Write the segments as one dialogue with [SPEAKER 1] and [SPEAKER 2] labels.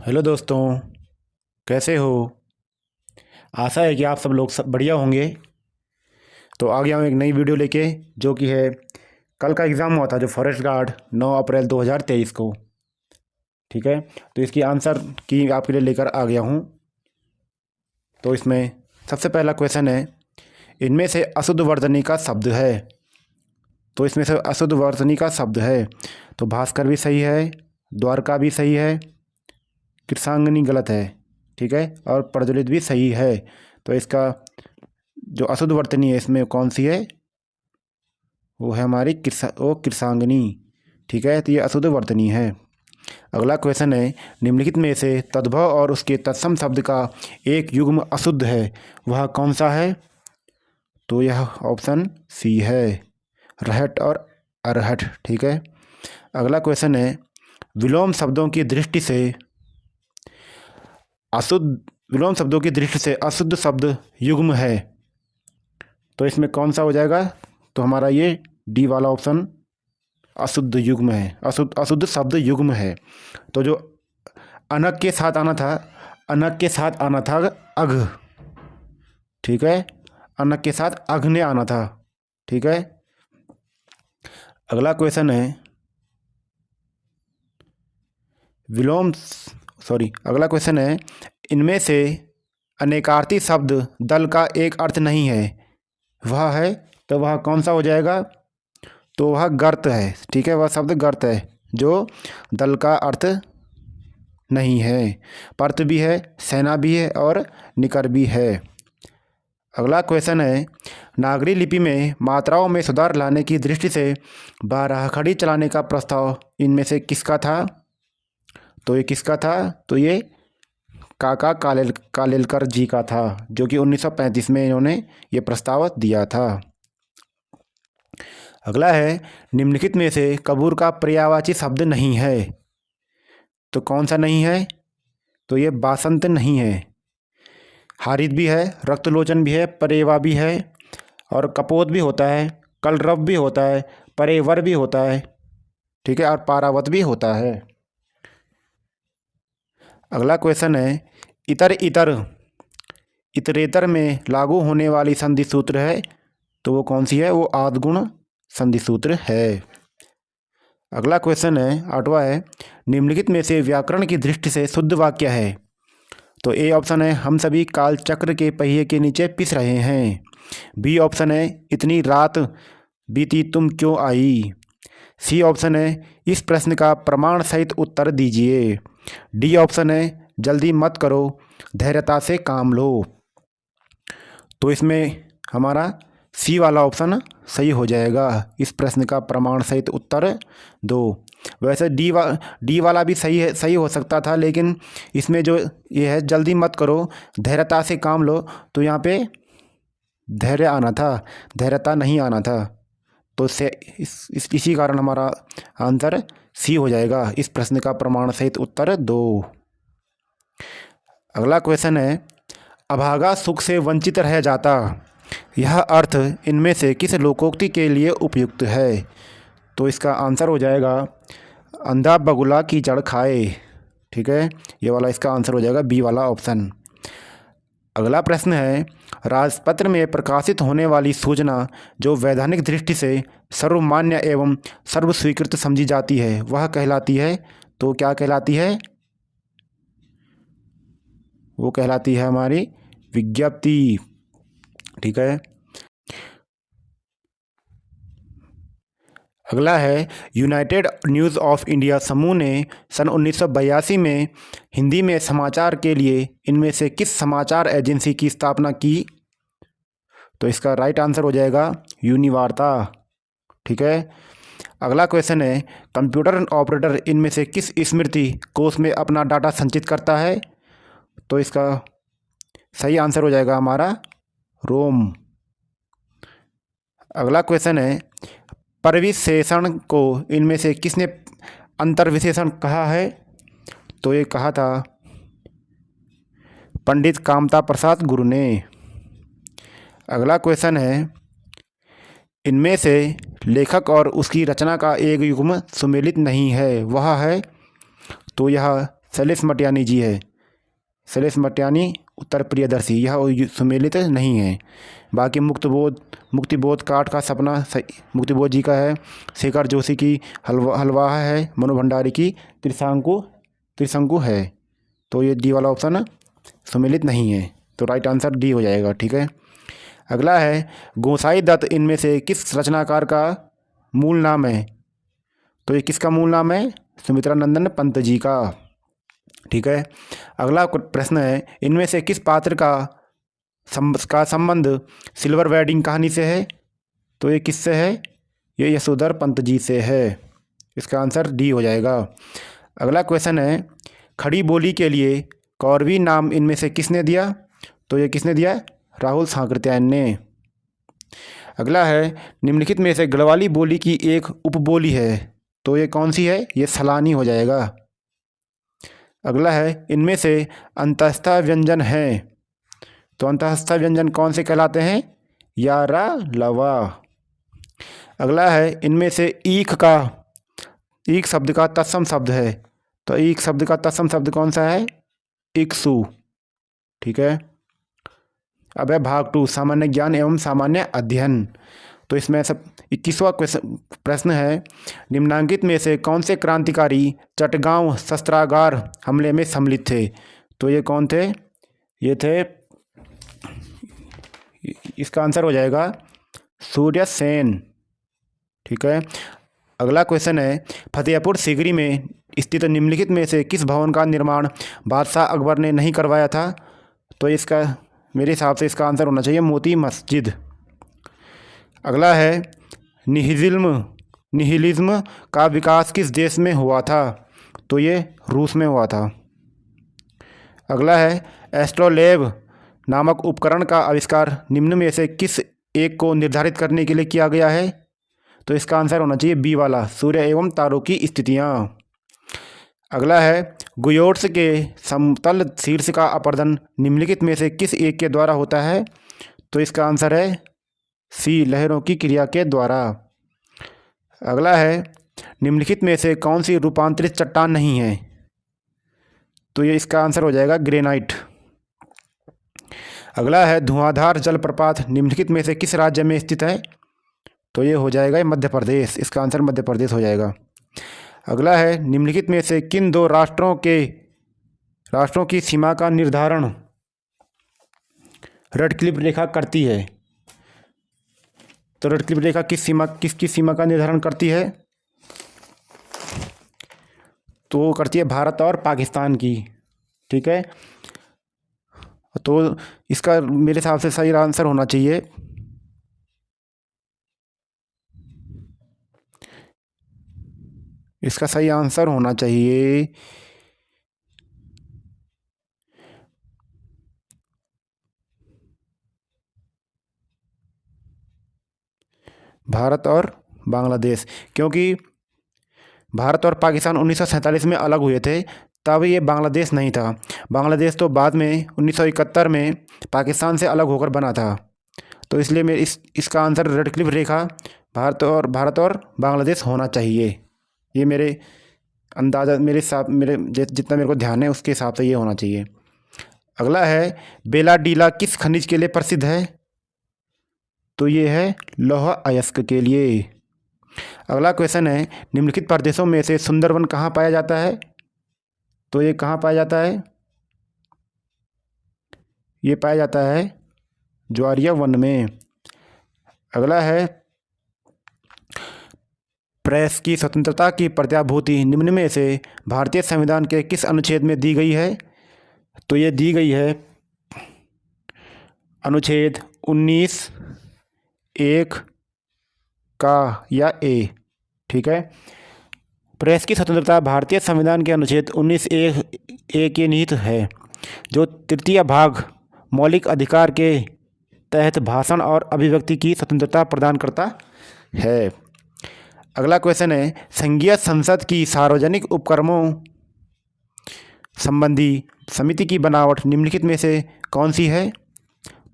[SPEAKER 1] Hello दोस्तों, कैसे हो। आशा है कि आप सब बढ़िया होंगे। तो आ गया हूँ एक नई वीडियो लेके, जो कि है कल का एग्ज़ाम हुआ था जो फॉरेस्ट गार्ड 9 अप्रैल 2023 को। ठीक है, तो इसकी आंसर की आपके लिए लेकर आ गया हूँ। तो इसमें सबसे पहला क्वेश्चन है, इनमें से अशुद्ध वर्तनी का शब्द है। तो इसमें से अशुद्ध वर्तनी का शब्द है तो भास्कर भी सही है, द्वारका भी सही है, कृषांगनी गलत है। ठीक है, और प्रज्वलित भी सही है। तो इसका जो अशुद्ध वर्तनी है इसमें कौन सी है, वो है हमारी कृषांगनी। ठीक है, तो ये अशुद्ध वर्तनी है। अगला क्वेश्चन है, निम्नलिखित में से तद्भव और उसके तत्सम शब्द का एक युग्म अशुद्ध है, वह कौन सा है। तो यह ऑप्शन सी है, रहट और अरहट। ठीक है। अगला क्वेश्चन है, विलोम शब्दों की दृष्टि से अशुद्ध विलोम शब्दों की दृष्टि से अशुद्ध शब्द युग्म है, तो इसमें कौन सा हो जाएगा। तो हमारा ये डी वाला ऑप्शन अशुद्ध युग्म है, अशुद्ध शब्द युग्म है। तो जो अनक के साथ आना था, अनक के साथ आना था अघ। ठीक है, अनक के साथ अघ ने आना था। ठीक है। अगला क्वेश्चन है, अगला क्वेश्चन है, इनमें से अनेकार्थी शब्द दल का एक अर्थ नहीं है, वह है। तो वह कौन सा हो जाएगा। तो वह गर्त है। ठीक है, वह शब्द गर्त है जो दल का अर्थ नहीं है। पर्त भी है, सेना भी है और निकर भी है। अगला क्वेश्चन है, नागरी लिपि में मात्राओं में सुधार लाने की दृष्टि से बाराखड़ी चलाने का प्रस्ताव इनमें से किसका था। तो ये किसका था। तो ये काका कालेलकर जी का था, जो कि 1935 में इन्होंने ये प्रस्ताव दिया था। अगला है, निम्नलिखित में से कपूर का पर्यायवाची शब्द नहीं है, तो कौन सा नहीं है। तो ये बासंत नहीं है। हारित भी है, रक्तलोचन भी है, परेवा भी है और कपोत भी होता है, कलरव भी होता है, परेवर भी होता है। ठीक है, और पारावत भी होता है। अगला क्वेश्चन है, इतरेतर में लागू होने वाली संधि सूत्र है, तो वो कौन सी है। वो आद्गुण संधि सूत्र है। अगला क्वेश्चन है, 8वां है, निम्नलिखित में से व्याकरण की दृष्टि से शुद्ध वाक्य है। तो ए ऑप्शन है, हम सभी काल चक्र के पहिए के नीचे पिस रहे हैं। बी ऑप्शन है, इतनी रात बीती तुम क्यों आई। सी ऑप्शन है, इस प्रश्न का प्रमाण सहित उत्तर दीजिए। डी ऑप्शन है, जल्दी मत करो, धैर्यता से काम लो। तो इसमें हमारा सी वाला ऑप्शन सही हो जाएगा, इस प्रश्न का प्रमाण सहित उत्तर दो। वैसे डी वाला भी सही हो सकता था, लेकिन इसमें जो ये है जल्दी मत करो, धैर्यता से काम लो, तो यहाँ पे धैर्य आना था, धैर्यता नहीं आना था। तो इसी कारण हमारा आंसर सी हो जाएगा, इस प्रश्न का प्रमाण सहित उत्तर दो। अगला क्वेश्चन है, अभागा सुख से वंचित रह जाता, यह अर्थ इनमें से किस लोकोक्ति के लिए उपयुक्त है। तो इसका आंसर हो जाएगा, अंधा बगुला की जड़ खाए। ठीक है, ये वाला इसका आंसर हो जाएगा बी वाला ऑप्शन। अगला प्रश्न है, राजपत्र में प्रकाशित होने वाली सूचना जो वैधानिक दृष्टि से सर्वमान्य एवं सर्वस्वीकृत समझी जाती है, वह कहलाती है। तो क्या कहलाती है। वो कहलाती है हमारी विज्ञप्ति। ठीक है। अगला है, यूनाइटेड न्यूज़ ऑफ इंडिया समूह ने सन 1982 में हिंदी में समाचार के लिए इनमें से किस समाचार एजेंसी की स्थापना की। तो इसका राइट आंसर हो जाएगा यूनिवार्ता। ठीक है। अगला क्वेश्चन है, कंप्यूटर ऑपरेटर इनमें से किस स्मृति कोष में अपना डाटा संचित करता है। तो इसका सही आंसर हो जाएगा हमारा रोम। अगला क्वेश्चन है, परिविशेषण को इनमें से किसने अंतर्विशेषण कहा है। तो ये कहा था पंडित कामता प्रसाद गुरु ने। अगला क्वेश्चन है, इनमें से लेखक और उसकी रचना का एक युग्म सुमेलित नहीं है, वह है। तो यह सैलेश मटियानी जी है। सैलेश मटियानी, उत्तर प्रियदर्शी, यह सुमेलित नहीं है। बाकी मुक्तिबोध काट का सपना मुक्तिबोध जी का है। शेखर जोशी की हलवाहा है। मनु भंडारी की त्रिशंकु है। तो ये डी वाला ऑप्शन सुमेलित नहीं है, तो राइट आंसर डी हो जाएगा। ठीक है, अगला है गोसाई दत्त इनमें से किस रचनाकार का मूल नाम है? तो ये किसका मूल नाम है? सुमित्रा नंदन पंत जी का। ठीक है, अगला प्रश्न है इनमें से किस पात्र का संबंध सिल्वर वेडिंग कहानी से है? तो ये किससे है? ये यशोधर पंत जी से है। इसका आंसर डी हो जाएगा। अगला क्वेश्चन है खड़ी बोली के लिए कौरवी नाम इनमें से किसने दिया? तो ये किसने दिया? राहुल सांकृत्यायन ने। अगला है निम्नलिखित में से गढ़वाली बोली की एक उपबोली है, तो ये कौन सी है? ये सलानी हो जाएगा। अगला है इनमें से अंतस्थ व्यंजन हैं, तो अंतस्थ व्यंजन कौन से कहलाते हैं? या, रा, लवा। अगला है इनमें से ईख शब्द का तत्सम शब्द है, तो ईख शब्द का तत्सम शब्द कौन सा है? इक्सु। ठीक है, अब है भाग 2 सामान्य ज्ञान एवं सामान्य अध्ययन। तो इसमें सब 21वां प्रश्न है निम्नांकित में से कौन से क्रांतिकारी चटगांव शस्त्रागार हमले में सम्मिलित थे? तो ये कौन थे? ये थे, इसका आंसर हो जाएगा सूर्य सेन। ठीक है, अगला क्वेश्चन है फतेहपुर सीकरी में स्थित निम्नलिखित में से किस भवन का निर्माण बादशाह अकबर ने नहीं करवाया था? तो इसका मेरे हिसाब से इसका आंसर होना चाहिए मोती मस्जिद। अगला है निहिलिज्म का विकास किस देश में हुआ था? तो ये रूस में हुआ था। अगला है एस्ट्रोलेब नामक उपकरण का आविष्कार निम्न में से किस एक को निर्धारित करने के लिए किया गया है? तो इसका आंसर होना चाहिए बी वाला, सूर्य एवं तारों की स्थितियाँ। अगला है गुयोट्स के समतल शीर्ष का अपर्दन निम्नलिखित में से किस एक के द्वारा होता है? तो इसका आंसर है सी, लहरों की क्रिया के द्वारा। अगला है निम्नलिखित में से कौन सी रूपांतरित चट्टान नहीं है? तो ये इसका आंसर हो जाएगा ग्रेनाइट। अगला है धुआंधार जलप्रपात निम्नलिखित में से किस राज्य में स्थित है? तो ये हो जाएगा मध्य प्रदेश। इसका आंसर मध्य प्रदेश हो जाएगा। अगला है निम्नलिखित में से किन दो राष्ट्रों की सीमा का निर्धारण रेडक्लिफ रेखा करती है? तो रेडक्लिफ रेखा किसकी सीमा का निर्धारण करती है? तो करती है भारत और पाकिस्तान की। ठीक है, तो इसका मेरे हिसाब से सही आंसर होना चाहिए भारत और बांग्लादेश, क्योंकि भारत और पाकिस्तान 1947 में अलग हुए थे, तब ये बांग्लादेश नहीं था। बांग्लादेश तो बाद में 1971 में पाकिस्तान से अलग होकर बना था। तो इसलिए मैं इसका आंसर रेडक्लिफ रेखा भारत और बांग्लादेश होना चाहिए। ये मेरे अंदाज़ा जितना मेरे को ध्यान है उसके हिसाब से ये होना चाहिए। अगला है बेलाडीला किस खनिज के लिए प्रसिद्ध है? तो ये है लौह अयस्क के लिए। अगला क्वेश्चन है निम्नलिखित प्रदेशों में से सुंदरवन कहाँ पाया जाता है? तो ये कहाँ पाया जाता है? ये पाया जाता है ज्वारिया वन में। अगला है प्रेस की स्वतंत्रता की प्रत्याभूति निम्न में से भारतीय संविधान के किस अनुच्छेद में दी गई है? तो ये दी गई है अनुच्छेद 19(1) का या ए। ठीक है, प्रेस की स्वतंत्रता भारतीय संविधान के अनुच्छेद 19(1) के निहित है, जो तृतीय भाग मौलिक अधिकार के तहत भाषण और अभिव्यक्ति की स्वतंत्रता प्रदान करता है। अगला क्वेश्चन है संघीय संसद की सार्वजनिक उपक्रमों संबंधी समिति की बनावट निम्नलिखित में से कौन सी है?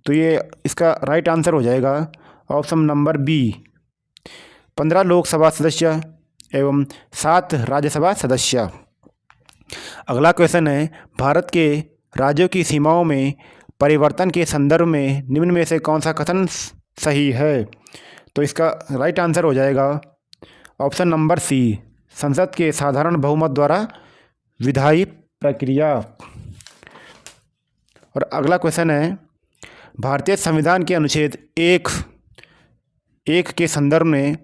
[SPEAKER 1] तो ये इसका राइट आंसर हो जाएगा ऑप्शन नंबर बी, 15 लोकसभा सदस्य एवं 7 राज्यसभा सदस्य। अगला क्वेश्चन है, भारत के राज्यों की सीमाओं में परिवर्तन के संदर्भ में निम्न में से कौन सा कथन सही है? तो इसका राइट आंसर हो जाएगा ऑप्शन नंबर सी, संसद के साधारण बहुमत द्वारा विधायी प्रक्रिया। और अगला क्वेश्चन है, भारतीय संविधान के अनुच्छेद एक के संदर्भ में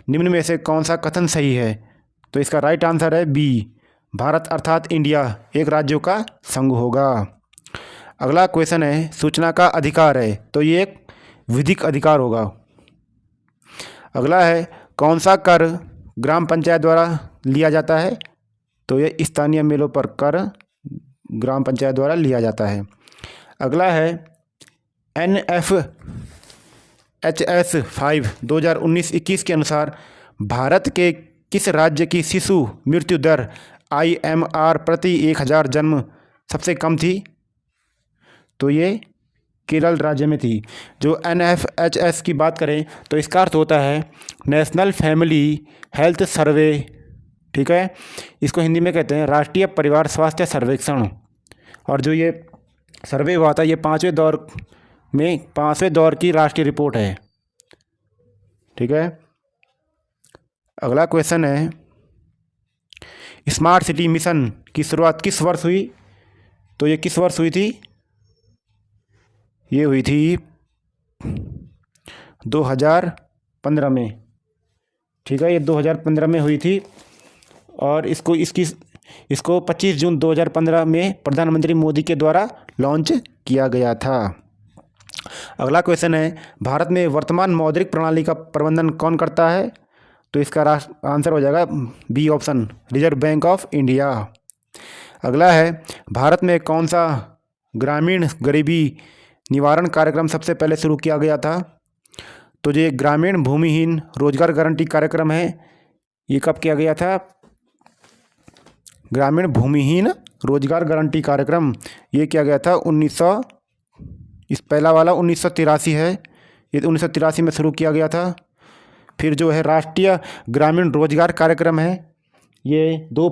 [SPEAKER 1] निम्न में से कौन सा कथन सही है? तो इसका राइट आंसर है बी, भारत अर्थात इंडिया एक राज्यों का संघ होगा। अगला क्वेश्चन है, सूचना का अधिकार है, तो ये एक विधिक अधिकार होगा। अगला है, कौन सा कर ग्राम पंचायत द्वारा लिया जाता है? तो ये स्थानीय मेलों पर कर ग्राम पंचायत द्वारा लिया जाता है। अगला है, NFHS 5 2019-21 के अनुसार भारत के किस राज्य की शिशु मृत्यु दर IMR प्रति 1000 जन्म सबसे कम थी? तो ये केरल राज्य में थी। जो NFHS की बात करें तो इसका अर्थ होता है नेशनल फैमिली हेल्थ सर्वे, ठीक है। इसको हिंदी में कहते हैं राष्ट्रीय परिवार स्वास्थ्य सर्वेक्षण। और जो ये सर्वे हुआ था ये पाँचवें दौर की राष्ट्रीय रिपोर्ट है, ठीक है। अगला क्वेश्चन है, स्मार्ट सिटी मिशन की शुरुआत किस वर्ष हुई? तो ये किस वर्ष हुई थी? ये हुई थी 2015 में, ठीक है। ये 2015 में हुई थी और इसको 25 जून 2015 में प्रधानमंत्री मोदी के द्वारा लॉन्च किया गया था। अगला क्वेश्चन है, भारत में वर्तमान मौद्रिक प्रणाली का प्रबंधन कौन करता है? तो इसका आंसर हो जाएगा B option, reserve bank of India. अगला है, भारत में कौन सा ग्रामीण गरीबी निवारण कार्यक्रम सबसे पहले शुरू किया गया था? तो ये ग्रामीण भूमिहीन रोजगार गारंटी कार्यक्रम है। ये कब किया गया था? ग्रामीण भूमिहीन रोजगार गारंटी कार्यक्रम ये किया गया था 1983 है। ये 1983 में शुरू किया गया था। फिर जो है राष्ट्रीय ग्रामीण रोजगार कार्यक्रम है, ये 2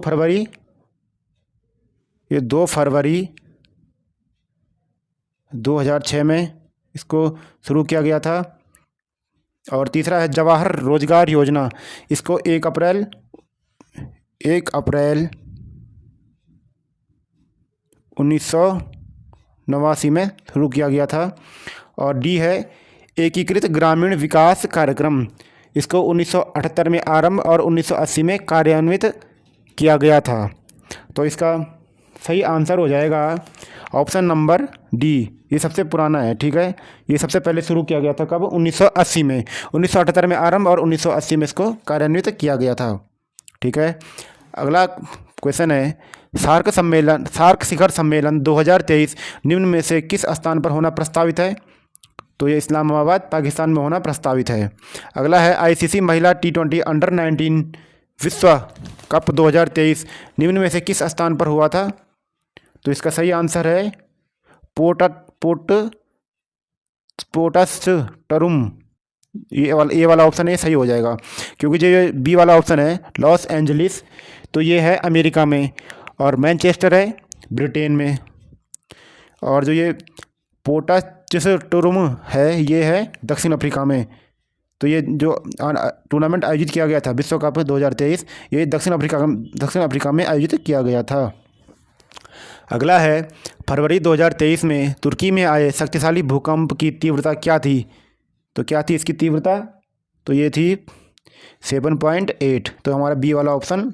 [SPEAKER 1] फरवरी 2006 में इसको शुरू किया गया था। और तीसरा है जवाहर रोजगार योजना, इसको 1 अप्रैल 1989 में शुरू किया गया था। और डी है एकीकृत ग्रामीण विकास कार्यक्रम, इसको 1978 में आरंभ और 1980 में कार्यान्वित किया गया था। तो इसका सही आंसर हो जाएगा ऑप्शन नंबर डी, ये सबसे पुराना है, ठीक है। ये सबसे पहले शुरू किया गया था कब? 1980 में। 1978 में आरंभ और 1980 में इसको कार्यान्वित किया गया था, ठीक है। अगला क्वेश्चन है, सार्क शिखर सम्मेलन 2023 निम्न में से किस स्थान पर होना प्रस्तावित है? तो ये इस्लामाबाद पाकिस्तान में होना प्रस्तावित है। अगला है, ICC महिला T20 अंडर-19 विश्व कप 2023 निम्न में से किस स्थान पर हुआ था? तो इसका सही आंसर है पोटसटरुम। ये वाला ऑप्शन है सही हो जाएगा, क्योंकि जो ये बी वाला ऑप्शन है लॉस एंजलिस, तो ये है अमेरिका में, और मैनचेस्टर है ब्रिटेन में। और जो ये पोटसटरुम है ये है दक्षिण अफ्रीका में। तो ये जो टूर्नामेंट आयोजित किया गया था विश्व कप 2023, ये दक्षिण अफ्रीका में आयोजित किया गया था। अगला है, फरवरी 2023 में तुर्की में आए शक्तिशाली भूकंप की तीव्रता क्या थी? तो क्या थी इसकी तीव्रता? तो ये थी 7.8। तो हमारा बी वाला ऑप्शन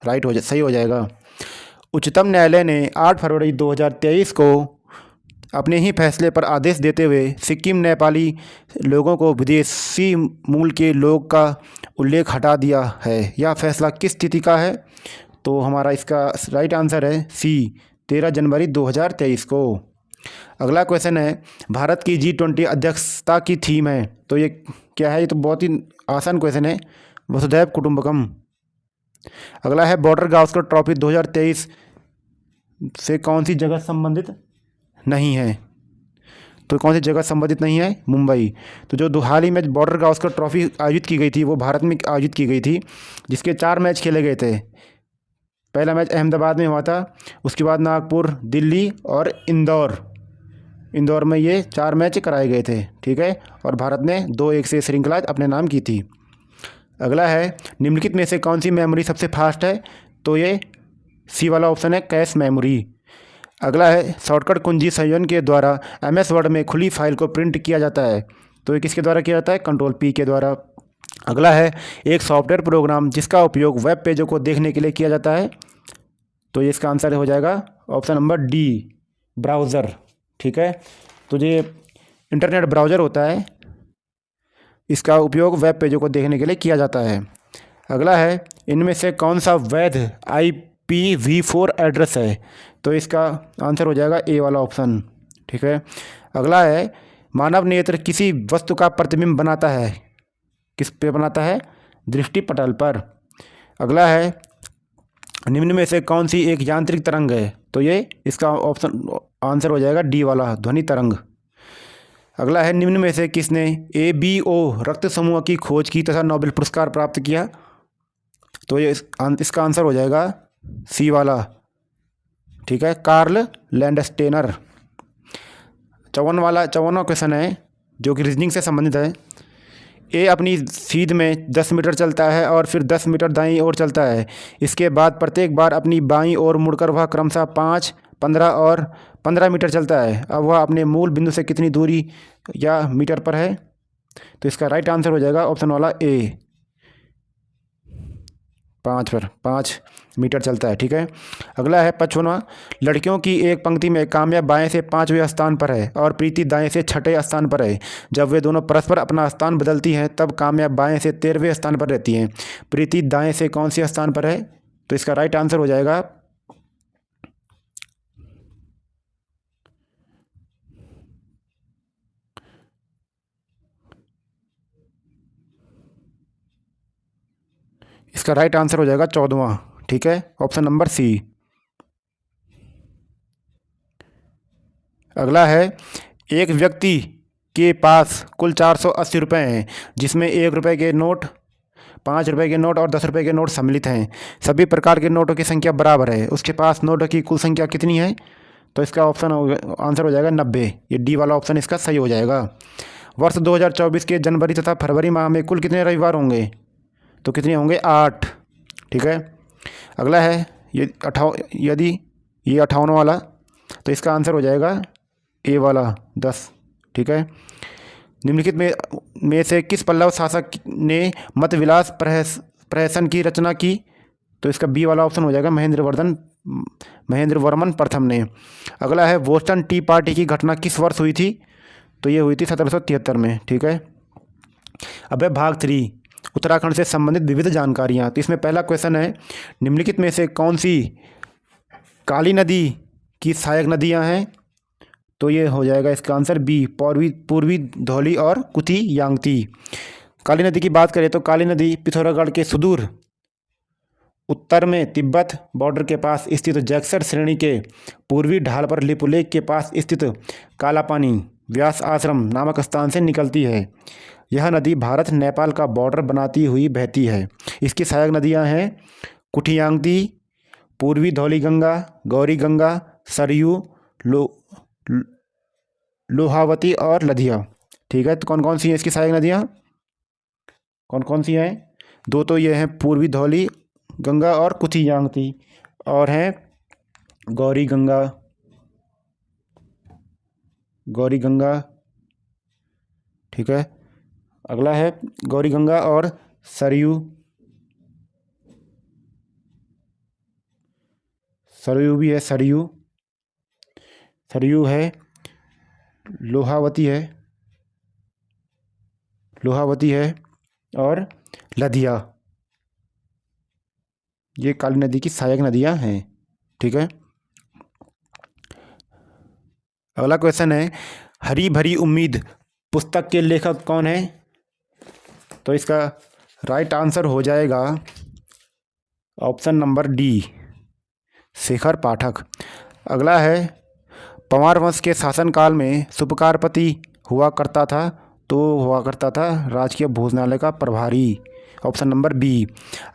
[SPEAKER 1] सही हो जाएगा। उच्चतम न्यायालय ने 8 फरवरी 2023 को अपने ही फैसले पर आदेश देते हुए सिक्किम नेपाली लोगों को विदेशी मूल के लोग का उल्लेख हटा दिया है। यह फैसला किस तिथि का है? तो हमारा इसका राइट आंसर है सी, 13 जनवरी 2023 को। अगला क्वेश्चन है, भारत की G20 अध्यक्षता की थीम है, तो ये क्या है? ये तो बहुत ही आसान क्वेश्चन है, वसुधैव कुटुंबकम। अगला है, बॉर्डर गावस्कर ट्रॉफी 2023 से कौन सी जगह संबंधित नहीं है? तो कौन सी जगह संबंधित नहीं है? मुंबई। तो जो हाल ही में बॉर्डर गावस्कर ट्रॉफी आयोजित की गई थी वो भारत में आयोजित की गई थी, जिसके 4 मैच खेले गए थे। पहला मैच अहमदाबाद में हुआ था, उसके बाद नागपुर, दिल्ली और इंदौर में ये 4 मैच कराए गए थे, ठीक है। और भारत ने 2-1 से श्रृंखला अपने नाम की थी। अगला है, निम्नलिखित में से कौन सी मेमोरी सबसे फास्ट है? तो ये सी वाला ऑप्शन है, कैश मेमोरी। अगला है, शॉर्टकट कुंजी संयोजन के द्वारा MS वर्ड में खुली फाइल को प्रिंट किया जाता है। तो ये किसके द्वारा किया जाता है? Ctrl+P के द्वारा। अगला है, एक सॉफ्टवेयर प्रोग्राम जिसका उपयोग वेब पेजों को देखने के लिए किया जाता है। तो ये इसका आंसर हो जाएगा ऑप्शन नंबर डी, ब्राउज़र, ठीक है। तो ये इंटरनेट ब्राउज़र होता है, इसका उपयोग वेब पेजों को देखने के लिए किया जाता है। अगला है, इनमें से कौन सा वैध IPv4 एड्रेस है? तो इसका आंसर हो जाएगा ए वाला ऑप्शन, ठीक है। अगला है, मानव नेत्र किसी वस्तु का प्रतिबिंब बनाता है, किस पे बनाता है? दृष्टि पटल पर। अगला है, निम्न में से कौन सी एक यांत्रिक तरंग है? तो ये इसका ऑप्शन आंसर हो जाएगा डी वाला, ध्वनि तरंग। अगला है, निम्न में से किसने ABO रक्त समूह की खोज की तथा नोबेल पुरस्कार प्राप्त किया? तो ये इसका आंसर हो जाएगा सी वाला, ठीक है, कार्ल लैंडस्टेनर। 54वां क्वेश्चन है जो कि रीजनिंग से संबंधित है। ए अपनी सीध में 10 मीटर चलता है और फिर 10 मीटर दाईं ओर चलता है। इसके बाद प्रत्येक बार अपनी बाईं ओर मुड़कर वह क्रमशः 5, 15 और 15 मीटर चलता है। अब वह अपने मूल बिंदु से कितनी दूरी या मीटर पर है? तो इसका राइट आंसर हो जाएगा ऑप्शन वाला ए, 5 मीटर चलता है, ठीक है। अगला है 55वां, लड़कियों की एक पंक्ति में काम्या बाएं से 5वें स्थान पर है और प्रीति दाएं से 6ठे स्थान पर है। जब वे दोनों परस्पर अपना स्थान बदलती हैं तब काम्या बाएं से 13वें स्थान पर रहती हैं। प्रीति दाएं से कौन सी स्थान पर है? तो इसका राइट आंसर हो जाएगा इसका राइट आंसर हो जाएगा 14वां, ठीक है, ऑप्शन नंबर सी। अगला है, एक व्यक्ति के पास कुल 480 रुपये हैं, जिसमें 1 रुपये के नोट, 5 रुपये के नोट और 10 रुपये के नोट सम्मिलित हैं। सभी प्रकार के नोटों की संख्या बराबर है। उसके पास नोटों की कुल संख्या कितनी है? तो इसका आंसर हो जाएगा 90। ये डी वाला ऑप्शन इसका सही हो जाएगा। वर्ष 2024 के जनवरी तथा फरवरी माह में कुल कितने रविवार होंगे? तो कितने होंगे? 8, ठीक है। अगला है, यदि ये 58 वाला, तो इसका आंसर हो जाएगा ए वाला, 10, ठीक है। निम्नलिखित में से किस पल्लव शासक ने मतविलास प्रहसन की रचना की? तो इसका बी वाला ऑप्शन हो जाएगा, महेंद्र वर्मन प्रथम ने। अगला है, बोस्टन टी पार्टी की घटना किस वर्ष हुई थी? तो ये हुई थी 1773 में, ठीक है। अब है भाग 3, उत्तराखंड से संबंधित विविध जानकारियाँ। तो इसमें पहला क्वेश्चन है, निम्नलिखित में से कौन सी काली नदी की सहायक नदियाँ हैं? तो ये हो जाएगा इसका आंसर बी, पूर्वी धौली और कुथी यांगती। काली नदी की बात करें तो काली नदी पिथौरागढ़ के सुदूर उत्तर में तिब्बत बॉर्डर के पास स्थित जैक्सर श्रेणी के पूर्वी ढाल पर लिपुलेख के पास स्थित कालापानी व्यास आश्रम नामक स्थान से निकलती है। यह नदी भारत नेपाल का बॉर्डर बनाती हुई बहती है। इसकी सहायक नदियां हैं कुठियांगती, पूर्वी धौली गंगा, गौरी गंगा, सरयू, लोहावती और लधिया, ठीक है। तो कौन कौन सी हैं इसकी सहायक नदियाँ? कौन कौन सी हैं? 2 तो ये हैं पूर्वी धौली गंगा और कुथियांगती, और हैं गौरी गंगा, ठीक है। अगला है गौरी गंगा और सरयू भी है, सरयू है, लोहावती है और लधिया। ये काली नदी की सहायक नदियां हैं, ठीक है। अगला क्वेश्चन है, हरी भरी उम्मीद पुस्तक के लेखक कौन है? तो इसका राइट आंसर हो जाएगा ऑप्शन नंबर डी, शेखर पाठक। अगला है, पंवार वंश के शासनकाल में सुपकारपति हुआ करता था राजकीय भोजनालय का प्रभारी। Option number B.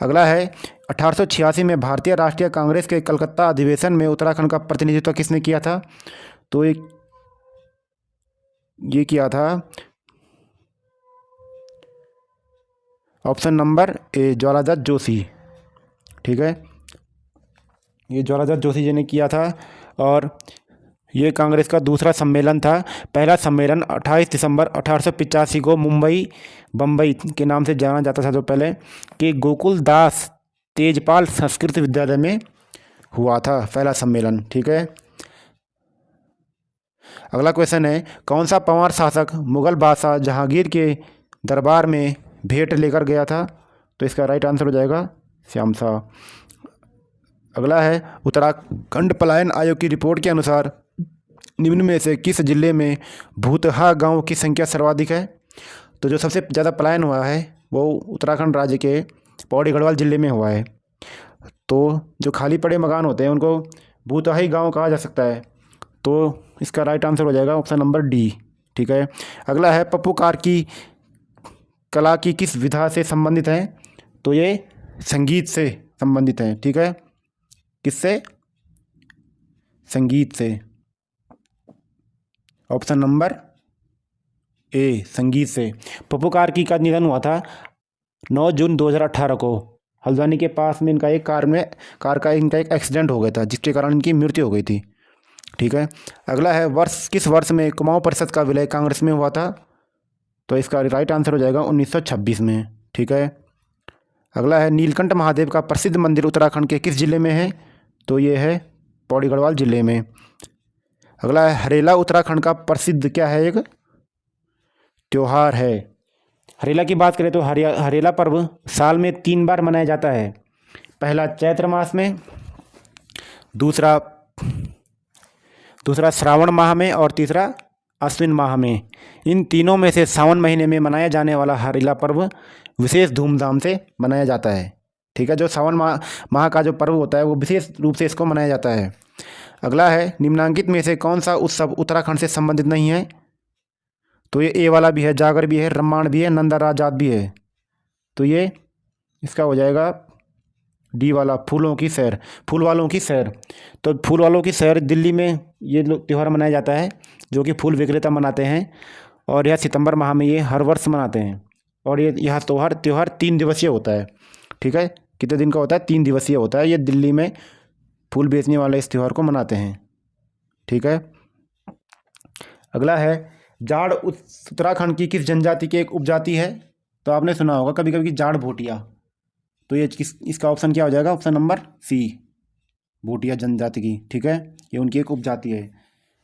[SPEAKER 1] अगला है 1886 में भारतीय राष्ट्रीय कांग्रेस के कलकत्ता अधिवेशन में उत्तराखंड का प्रतिनिधित्व किसने किया था? तो ये किया था ऑप्शन नंबर ए, ज्वालादत्त जोशी। ठीक है, ये ज्वालादत्त जोशी जी ने किया था और ये कांग्रेस का दूसरा सम्मेलन था। पहला सम्मेलन 28 दिसंबर 1885 को मुंबई बम्बई के नाम से जाना जाता था, जो पहले कि गोकुल दास तेजपाल संस्कृत विद्यालय में हुआ था पहला सम्मेलन। ठीक है, अगला क्वेश्चन है, कौन सा पंवार शासक मुगल बादशाह जहांगीर के दरबार में भेंट लेकर गया था? तो इसका राइट आंसर हो जाएगा श्याम शाह। अगला है, उत्तराखंड पलायन आयोग की रिपोर्ट के अनुसार निम्न में से किस जिले में भूतहा गांव की संख्या सर्वाधिक है? तो जो सबसे ज़्यादा पलायन हुआ है वो उत्तराखंड राज्य के पौड़ी गढ़वाल जिले में हुआ है। तो जो खाली पड़े मकान होते हैं उनको भूतहाई गांव कहा जा सकता है। तो इसका राइट आंसर हो जाएगा ऑप्शन नंबर डी। ठीक है, अगला है, पप्पूकार की कला की किस विधा से संबंधित है? तो ये संगीत से संबंधित है। ठीक है, किससे? संगीत से। ऑप्शन नंबर ए, संगीत से। पप्पूकार की का निधन हुआ था 9 जून 2018 को। हल्द्वानी के पास में इनका एक कार का इनका एक एक्सीडेंट हो गया था, जिसके कारण इनकी मृत्यु हो गई थी। ठीक है, अगला है, किस वर्ष में कुमाऊं परिषद का विलय कांग्रेस में हुआ था? तो इसका राइट आंसर हो जाएगा 1926 में। ठीक है, अगला है, नीलकंठ महादेव का प्रसिद्ध मंदिर उत्तराखंड के किस जिले में है? तो ये है पौड़ी गढ़वाल जिले में। अगला है, हरेला उत्तराखंड का प्रसिद्ध क्या है? एक त्योहार है। हरेला की बात करें तो हरेला पर्व साल में 3 बार मनाया जाता है। पहला चैत्र मास में, दूसरा श्रावण माह में और तीसरा अश्विन माह में। इन तीनों में से सावन महीने में मनाया जाने वाला हरेला पर्व विशेष धूमधाम से मनाया जाता है। ठीक है, जो सावन माह का जो पर्व होता है वो विशेष रूप से इसको मनाया जाता है। अगला है, निम्नांकित में से कौन सा उत्सव उत्तराखंड से संबंधित नहीं है? तो ये ए वाला भी है, जागर भी है, रम्माण भी है, नंदा राजात भी है। तो ये इसका हो जाएगा डी वाला, फूलों की सैर, फूल वालों की सैर। तो फूल वालों की सैर दिल्ली में ये त्यौहार मनाया जाता है, जो कि फूल विक्रेता मनाते हैं और यह सितंबर माह में ये हर वर्ष मनाते हैं। और यह त्यौहार 3 दिवसीय होता है। ठीक है, कितने दिन का होता है? 3 दिवसीय होता है। ये दिल्ली में फूल बेचने वाले इस त्यौहार को मनाते हैं। ठीक है, अगला है, जाड़ उत्तराखंड की किस जनजाति की एक उपजाति है? तो आपने सुना होगा कभी कभी जाड़ भोटिया। तो ये इसका ऑप्शन क्या हो जाएगा? ऑप्शन नंबर सी, भोटिया जनजाति की। ठीक है, ये उनकी एक उपजाति है।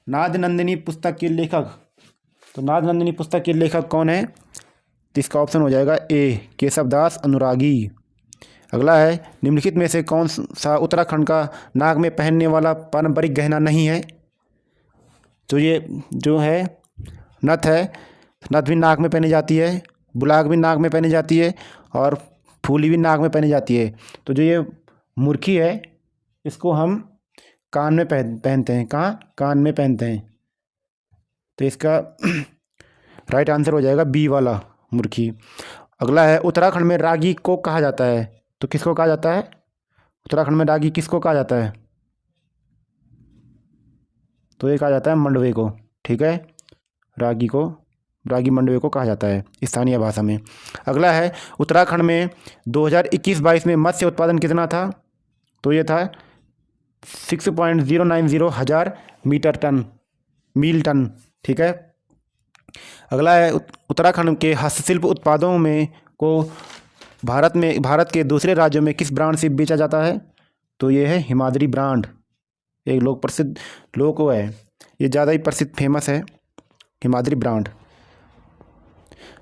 [SPEAKER 1] नाद नंदिनी पुस्तक के लेखक, तो नाद नंदिनी पुस्तक के लेखक कौन है? तो इसका ऑप्शन हो जाएगा ए, केशवदास अनुरागी। अगला है, निम्नलिखित में से कौन सा उत्तराखंड का नाक में पहनने वाला पारंपरिक गहना नहीं है? तो ये जो है नथ है, नथ भी नाक में पहनी जाती है, बुलाग भी नाक में पहनी जाती है और फूली भी नाक में पहनी जाती है। तो जो ये मुर्खी है इसको हम कान में पहनते हैं। कहाँ? कान में पहनते हैं। तो इसका राइट आंसर हो जाएगा बी वाला, मुर्खी। अगला है, उत्तराखंड में रागी को कहा जाता है। तो किसको कहा जाता है? उत्तराखंड में रागी किसको कहा जाता है? तो ये कहा जाता है मंडवे को। ठीक है, रागी मंडवे को कहा जाता है स्थानीय भाषा में। अगला है, उत्तराखंड में 2021-22 में मत्स्य उत्पादन कितना था? तो ये था 6.090 हजार मील टन। ठीक है, अगला है, उत्तराखंड के हस्तशिल्प उत्पादों में को भारत के दूसरे राज्यों में किस ब्रांड से बेचा जाता है? तो ये है हिमाद्री ब्रांड, एक प्रसिद्ध लोगो है, ये ज़्यादा ही प्रसिद्ध फेमस है हिमाद्री ब्रांड।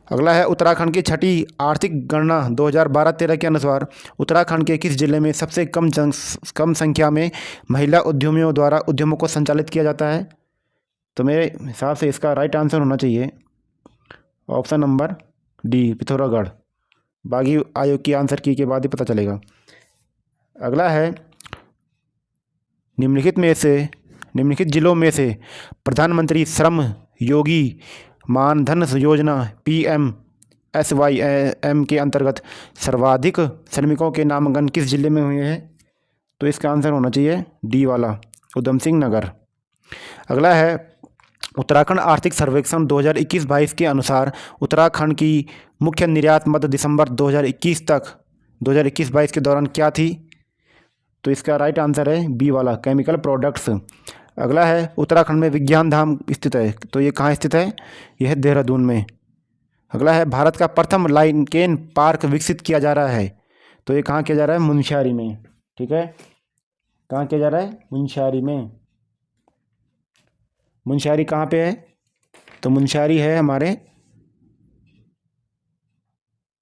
[SPEAKER 1] अगला है, उत्तराखंड की छठी आर्थिक गणना 2012-13 के अनुसार उत्तराखंड के किस जिले में सबसे कम संख्या में महिला उद्यमियों द्वारा उद्यमों को संचालित किया जाता है? तो मेरे हिसाब से इसका राइट आंसर होना चाहिए ऑप्शन नंबर डी, पिथौरागढ़। बाकी आयोग की आंसर की के बाद ही पता चलेगा। अगला है, निम्नलिखित जिलों में से प्रधानमंत्री श्रम योगी मानधन योजना SYM के अंतर्गत सर्वाधिक श्रमिकों के नामांकन किस जिले में हुए हैं? तो इसका आंसर होना चाहिए डी वाला, उधम सिंह नगर। अगला है उत्तराखंड आर्थिक सर्वेक्षण 2021-22 के अनुसार उत्तराखंड की मुख्य निर्यात मध्य दिसंबर 2021 के दौरान क्या थी? तो इसका राइट आंसर है बी वाला, केमिकल प्रोडक्ट्स। अगला है उत्तराखंड में विज्ञान धाम स्थित है, तो ये कहाँ स्थित है? यह है देहरादून में। अगला है भारत का प्रथम लाइकेन पार्क विकसित किया जा रहा है, तो ये कहाँ किया जा रहा है? मुनस्यारी में। ठीक है, कहाँ किया जा रहा है? मुनस्यारी में। मुनस्यारी कहाँ पे है? तो मुनस्यारी है हमारे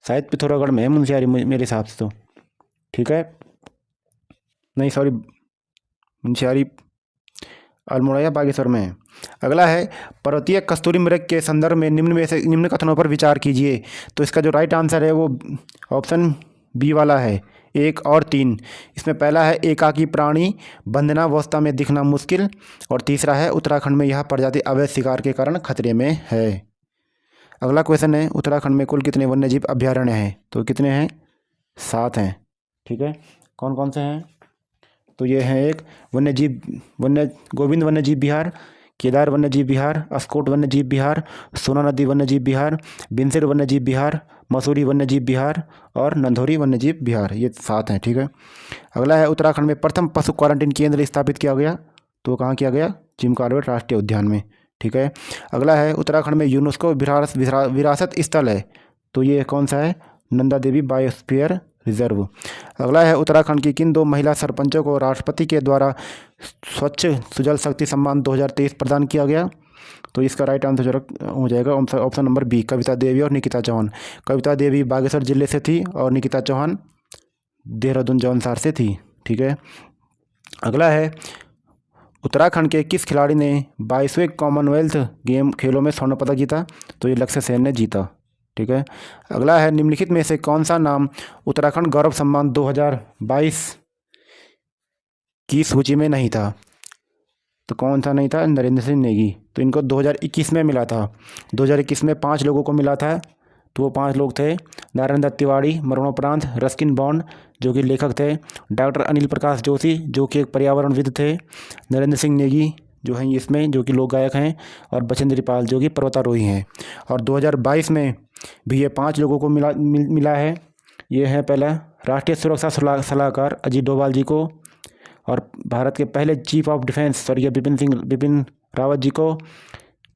[SPEAKER 1] शायद पिथौरागढ़ में है मुनस्यारी मेरे हिसाब से तो। ठीक है, नहीं सॉरी, मुनस्यारी अल्मोड़ा या बागेश्वर में है। अगला है पर्वतीय कस्तूरी मृग के संदर्भ में निम्न कथनों पर विचार कीजिए। तो इसका जो राइट आंसर है वो ऑप्शन बी वाला है, 1 और 3। इसमें पहला है एकाकी प्राणी बंधनावस्था में दिखना मुश्किल, और तीसरा है उत्तराखंड में यह प्रजाति अवैध शिकार के कारण खतरे में है। अगला क्वेश्चन है उत्तराखंड में कुल कितने वन्यजीव अभ्यारण्य हैं? तो कितने हैं? 7 हैं। ठीक है, कौन कौन से हैं? तो ये हैं एक गोविंद वन्यजीव विहार, केदार वन्यजीव विहार, अस्कोट वन्यजीव विहार, सोना नदी वन्यजीव विहार, बिनसिर वन्यजीव विहार, मसूरी वन्यजीव विहार और नंधौरी वन्यजीव विहार। ये 7 हैं। ठीक है, अगला है उत्तराखंड में प्रथम पशु क्वारंटीन केंद्र स्थापित किया गया, तो कहाँ किया गया? जिम कॉर्बेट राष्ट्रीय उद्यान में। ठीक है, अगला है उत्तराखंड में यूनेस्को विरासत स्थल है, तो ये कौन सा है? Nanda Devi biosphere reserve. अगला है उत्तराखंड की किन 2 महिला सरपंचों को राष्ट्रपति के द्वारा स्वच्छ सुजल शक्ति सम्मान 2023 प्रदान किया गया? तो इसका राइट आंसर हो जाएगा ऑप्शन नंबर बी, कविता देवी और निकिता चौहान। कविता देवी बागेश्वर जिले से थी और निकिता चौहान देहरादून जौनसार से थी। ठीक है, अगला है उत्तराखंड के किस खिलाड़ी ने 22वें कॉमनवेल्थ गेम खेलों में स्वर्ण पदक जीता? तो ये लक्ष्य सेन ने जीता। ठीक है, अगला है निम्नलिखित में से कौन सा नाम उत्तराखंड गौरव सम्मान 2022 की सूची में नहीं था? तो कौन सा नहीं था? नरेंद्र सिंह नेगी। तो इनको 2021 में मिला था। 2021 में 5 लोगों को मिला था, तो वो 5 लोग थे नारायण दत्त तिवारी, मरणोपरांत रस्किन बॉन्ड जो कि लेखक थे, डॉक्टर अनिल प्रकाश जोशी जो कि एक पर्यावरणविद थे, नरेंद्र सिंह नेगी जो हैं इसमें जो कि लोक गायक हैं, और बचेंद्र पाल जो कि पर्वतारोही हैं। और 2022 में भी ये 5 लोगों को मिला है। ये है पहला राष्ट्रीय सुरक्षा सलाहकार अजीत डोभाल जी को, और भारत के पहले चीफ ऑफ डिफेंस स्वर्गीय बिपिन रावत जी को।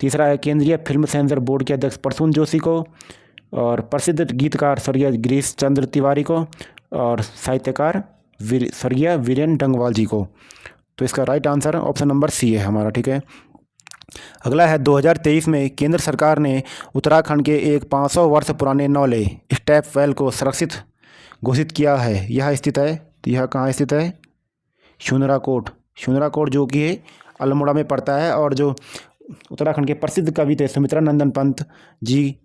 [SPEAKER 1] तीसरा है केंद्रीय फिल्म सेंसर बोर्ड के अध्यक्ष प्रसून जोशी को, और प्रसिद्ध गीतकार स्वर्गीय गिरीश चंद्र तिवारी को, और साहित्यकार स्वर्गीय वीरेन डंगवाल जी को। तो इसका right answer option number C है हमारा। ठीक है, अगला है 2023 में केंद्र सरकार ने उत्तराखंड के एक 500 वर्ष पुराने नौले स्टेप वेल को सुरक्षित घोषित किया है। यह स्थित है, तो यह कहाँ स्थित है? शुनराकोट जो कि अल्मोड़ा में पड़ता है, और जो उत्तराखंड के प्रसिद्ध कवि थे सुमित्रा नंदन पंत जी,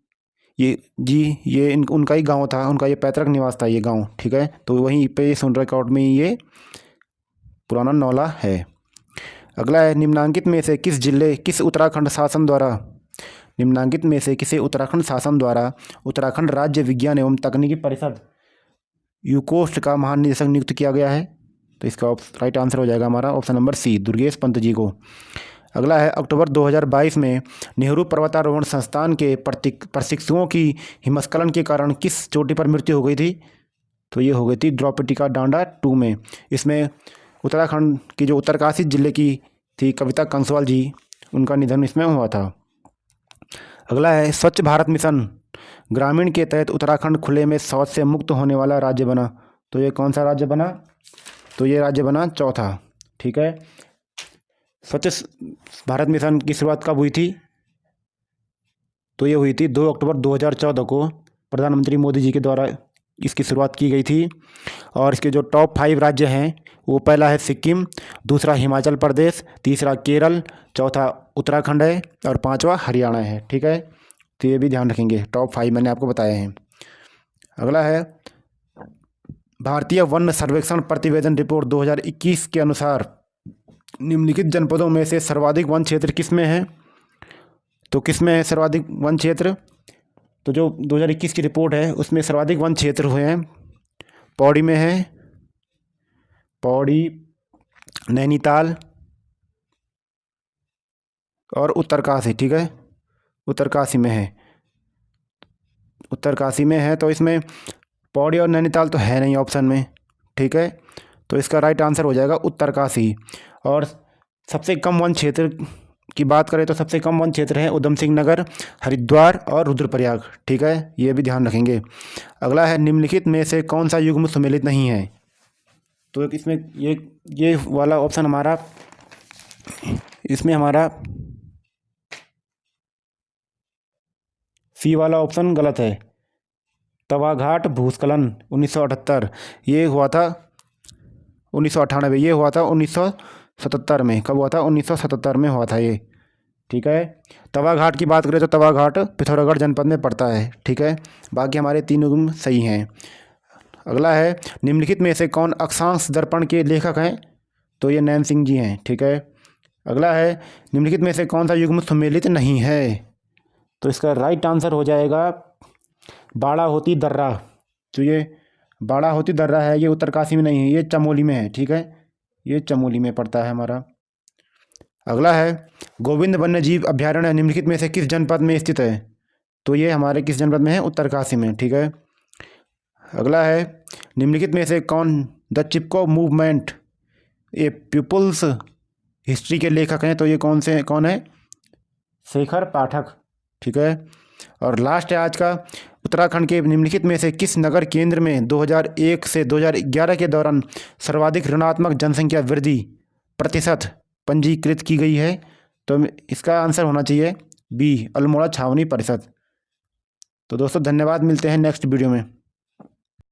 [SPEAKER 1] ये उनका ही गांव था, उनका ये पैतृक निवास था ये गांव। ठीक है, तो वहीं पे शुनराकोट में ये पुराना नौला है। अगला है निम्नांकित में से किस उत्तराखंड शासन द्वारा उत्तराखंड राज्य विज्ञान एवं तकनीकी परिषद यूकोस्ट का महानिदेशक नियुक्त किया गया है? तो इसका राइट आंसर हो जाएगा हमारा option number C, Durgesh Pant ji को। अगला है अक्टूबर 2022 में नेहरू पर्वतारोहण संस्थान के प्रशिक्षुओं की हिमस्खलन के कारण किस चोटी पर मृत्यु हो गई थी? तो ये हो गई थी द्रौपदिका डांडा 2 में। इसमें उत्तराखंड की जो उत्तरकाशी जिले की थी कविता कंसवाल जी, उनका निधन इसमें हुआ था। अगला है स्वच्छ भारत मिशन ग्रामीण के तहत उत्तराखंड खुले में शौच से मुक्त होने वाला राज्य बना। तो ये कौन सा राज्य बना? तो ये राज्य बना चौथा। ठीक है, स्वच्छ भारत मिशन की शुरुआत कब हुई थी? तो ये हुई थी 2 अक्टूबर 2014 को प्रधानमंत्री मोदी जी के द्वारा इसकी शुरुआत की गई थी। और इसके जो टॉप 5 राज्य हैं वो पहला है सिक्किम, दूसरा हिमाचल प्रदेश, तीसरा केरल, चौथा उत्तराखंड है और 5वां हरियाणा है। ठीक है, तो ये भी ध्यान रखेंगे, टॉप 5 मैंने आपको बताए हैं। अगला है भारतीय वन सर्वेक्षण प्रतिवेदन रिपोर्ट 2021 के अनुसार निम्नलिखित जनपदों में से सर्वाधिक वन क्षेत्र किस में है? तो किस में है सर्वाधिक वन क्षेत्र? तो जो 2021 की रिपोर्ट है उसमें सर्वाधिक वन क्षेत्र हुए हैं पौड़ी में है, पौड़ी, नैनीताल और उत्तरकाशी। ठीक है, उत्तरकाशी में है, उत्तरकाशी में है। तो इसमें पौड़ी और नैनीताल तो है नहीं ऑप्शन में। ठीक है, तो इसका राइट आंसर हो जाएगा उत्तरकाशी। और सबसे कम वन क्षेत्र की बात करें तो सबसे कम वन क्षेत्र है उधम सिंह नगर, हरिद्वार और रुद्रप्रयाग। ठीक है, ये भी ध्यान रखेंगे। अगला है निम्नलिखित में से कौन सा युग्म सम्मिलित नहीं है। तो इसमें ये वाला ऑप्शन हमारा, इसमें हमारा सी वाला ऑप्शन गलत है। तवाघाट भूस्खलन 1978 ये हुआ था, 1998 ये हुआ था 1977 में। कब हुआ था? 1977 में हुआ था ये। ठीक है, तवाघाट की बात करें तो तवाघाट पिथौरागढ़ जनपद में पड़ता है। ठीक है, बाकी हमारे तीन युग्म सही हैं। अगला है निम्नलिखित में से कौन अक्षांश दर्पण के लेखक हैं। तो ये नैन सिंह जी हैं। ठीक है, अगला है निम्नलिखित में से कौन सा युग्म सम्मिलित नहीं है। तो इसका राइट आंसर हो जाएगा बाड़ा होती दर्रा। तो ये बाड़ा होती दर्रा है, ये उत्तरकाशी में नहीं है, ये चमोली में है। ठीक है, ये चमोली में पड़ता है हमारा। अगला है गोविंद वन्यजीव अभयारण्य निम्नलिखित में से किस जनपद में स्थित है। तो ये हमारे किस जनपद में है? उत्तरकाशी में। ठीक है, अगला है निम्नलिखित में से कौन the Chipko movement a people's history के लेखक हैं। तो ये कौन है? शेखर पाठक। ठीक है, और लास्ट है आज का, उत्तराखंड के निम्नलिखित में से किस नगर केंद्र में 2001 से 2011 के दौरान सर्वाधिक ऋणात्मक जनसंख्या वृद्धि प्रतिशत पंजीकृत की गई है। तो इसका आंसर होना चाहिए बी, अल्मोड़ा छावनी परिषद। तो दोस्तों धन्यवाद, मिलते हैं नेक्स्ट वीडियो में।